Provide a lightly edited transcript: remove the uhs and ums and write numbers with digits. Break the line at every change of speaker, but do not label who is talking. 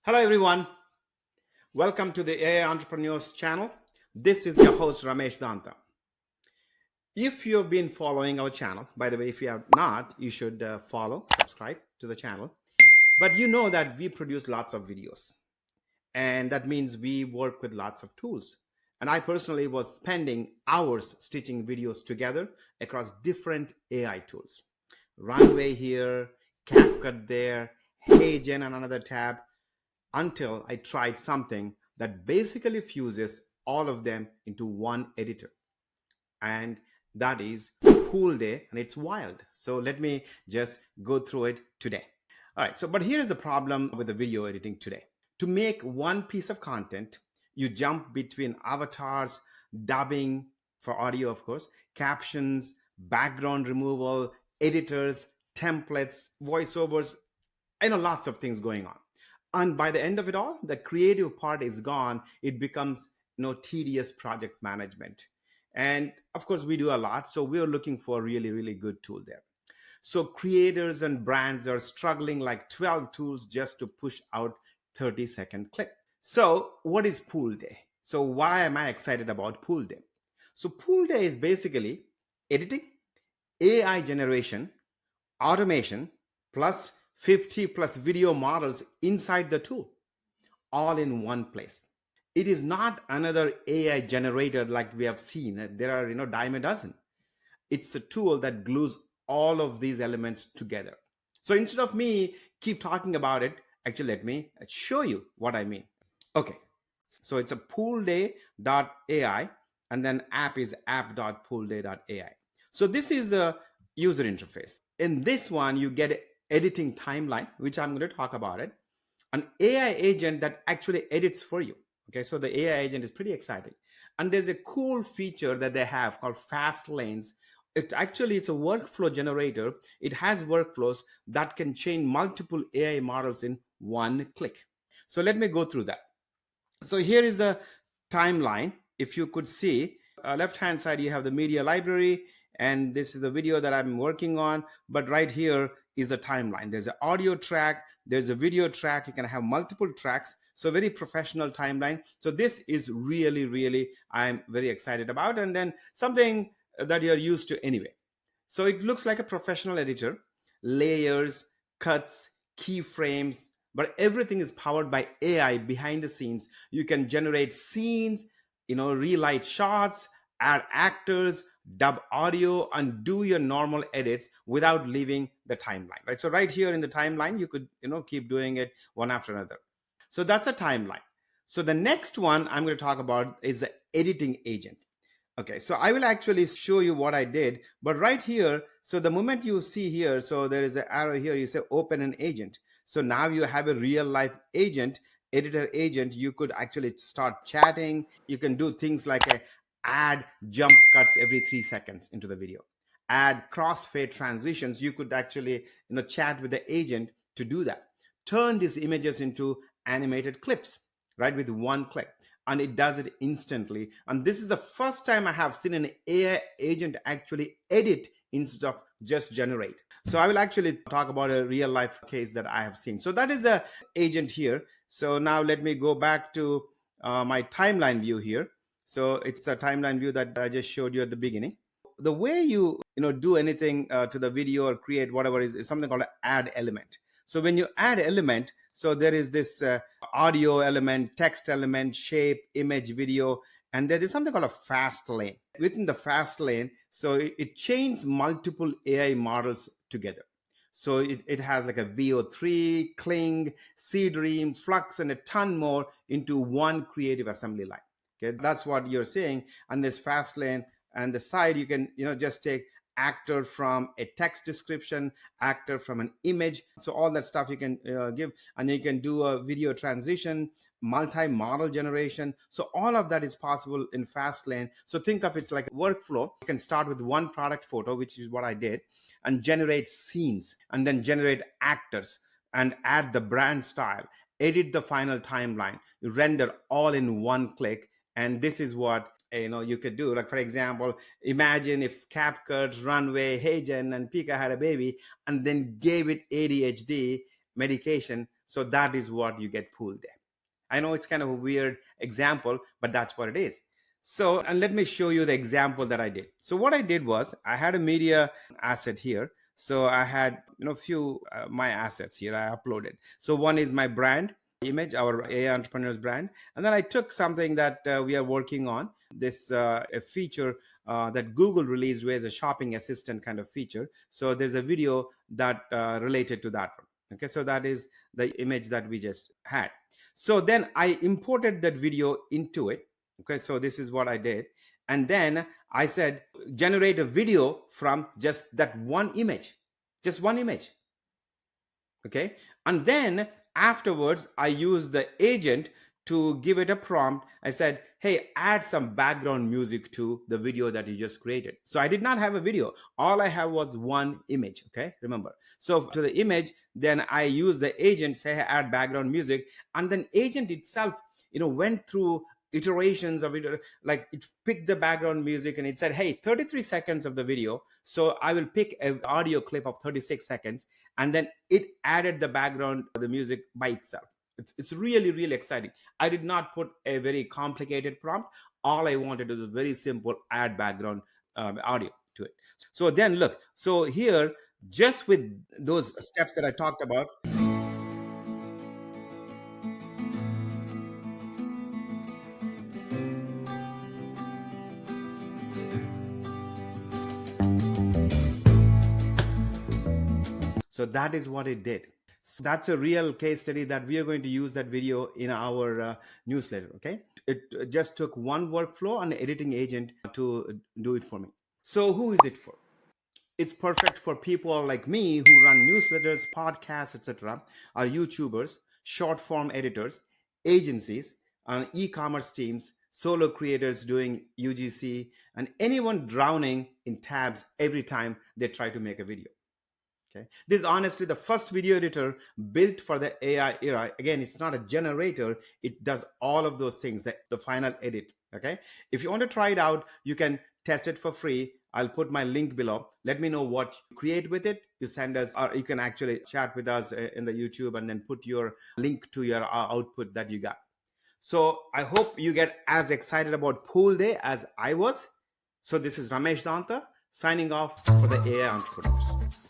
Hello, everyone. Welcome to the AI Entrepreneurs channel. This is your host, Ramesh Danta. If you've been following our channel, by the way, if you have not, you should follow, subscribe to the channel. But you know that we produce lots of videos, and that means we work with lots of tools. And I personally was spending hours stitching videos together across different AI tools. Runway here, CapCut there, HeyGen on another tab, until I tried something that basically fuses all of them into one editor. And that is Poolday, and it's wild. So let me just go through it today. All right, but here is the problem with the video editing today. To make one piece of content, you jump between avatars, dubbing for audio, of course, captions, background removal, editors, templates, voiceovers, lots of things going on. And by the end of it all, the creative part is gone. It becomes tedious project management. And of course, we do a lot. So we're looking for a really, really good tool there. So creators and brands are struggling like 12 tools just to push out 30-second clip. So what is Poolday? So why am I excited about Poolday? So Poolday is basically editing, AI generation, automation, plus 50 plus video models inside the tool, all in one place. It is not another AI generator like we have seen. There are, dime a dozen. It's a tool that glues all of these elements together. So instead of me keep talking about it, actually let me show you what I mean. Okay, so it's a poolday.ai, and then app is app.poolday.ai. So this is the user interface. In this one, you get editing timeline, which I'm going to talk about it, an AI agent that actually edits for you. Okay, so the AI agent is pretty exciting. And there's a cool feature that they have called Fastlanes. It's a workflow generator. It has workflows that can chain multiple AI models in one click. So let me go through that. So here is the timeline. If you could see, left hand side, you have the media library, and this is the video that I'm working on. But right here is the timeline. There's an audio track, there's a video track. You can have multiple tracks. So very professional timeline. So this is really, really, I'm very excited about. And then something that you're used to anyway. So it looks like a professional editor, layers, cuts, keyframes, but everything is powered by AI behind the scenes. You can generate scenes, relight shots, add actors, dub audio, and do your normal edits without leaving the timeline, right? So right here in the timeline, you could, keep doing it one after another. So that's a timeline. So the next one I'm going to talk about is the editing agent. Okay, so I will actually show you what I did, but right here, so the moment you see here, so there is an arrow here, you say open an agent. So now you have a real life agent, editor agent. You could actually start chatting. You can do things like add jump cuts every 3 seconds into the video, add crossfade transitions. You could actually, chat with the agent to do that. Turn these images into animated clips, right, with one click. And it does it instantly. And this is the first time I have seen an AI agent actually edit instead of just generate. So I will actually talk about a real life case that I have seen. So that is the agent here. So now let me go back to my timeline view here. So it's a timeline view that I just showed you at the beginning. The way you do anything to the video or create whatever is something called an add element. So when you add element, so there is this audio element, text element, shape, image, video, and there is something called a fast lane. Within the fast lane, so it chains multiple AI models together. So it has like a VO3, Kling, Seedream, Flux, and a ton more into one creative assembly line. Okay, that's what you're seeing. And this fast lane and the side, you can just take actor from a text description, actor from an image. So all that stuff you can give, and you can do a video transition, multi-model generation. So all of that is possible in Fastlane. So think of it's like a workflow. You can start with one product photo, which is what I did, and generate scenes, and then generate actors, and add the brand style, edit the final timeline, render all in one click. And this is what you could do. Like, for example, imagine if CapCut, Runway, HeyGen, and Pika had a baby and then gave it ADHD medication. So that is what you get Poolday. I know it's kind of a weird example, but that's what it is. So, and let me show you the example that I did. So what I did was I had a media asset here. So I had, few my assets here I uploaded. So one is my brand image, our AI entrepreneurs brand. And then I took something that we are working on, this a feature that Google released with a shopping assistant kind of feature. So there's a video that related to that one. Okay, so that is the image that we just had. So then I imported that video into it. Okay, so this is what I did. And then I said, generate a video from just that one image, just one image. Okay. And then afterwards, I used the agent to give it a prompt. I said, hey, add some background music to the video that you just created. So I did not have a video. All I have was one image. Okay. Remember. So to the image, then I used the agent, say, add background music. And then agent itself, went through iterations of it, like it picked the background music and it said, hey, 33 seconds of the video, so I will pick an audio clip of 36 seconds, and then it added the background, the music by itself. It's really, really exciting. I did not put a very complicated prompt. All I wanted was a very simple add background audio to it. So then look, so here, just with those steps that I talked about, so that is what it did. So that's a real case study that we are going to use that video in our newsletter. Okay. It just took one workflow and editing agent to do it for me. So who is it for? It's perfect for people like me who run newsletters, podcasts, etc., or YouTubers, short form editors, agencies, e-commerce teams, solo creators doing UGC, and anyone drowning in tabs every time they try to make a video. Okay. This is honestly the first video editor built for the AI era. Again, it's not a generator. It does all of those things, the final edit. Okay. If you want to try it out, you can test it for free. I'll put my link below. Let me know what you create with it. You send us, or you can actually chat with us in the YouTube and then put your link to your output that you got. So I hope you get as excited about Poolday as I was. So this is Ramesh Danta signing off for the AI Entrepreneurs.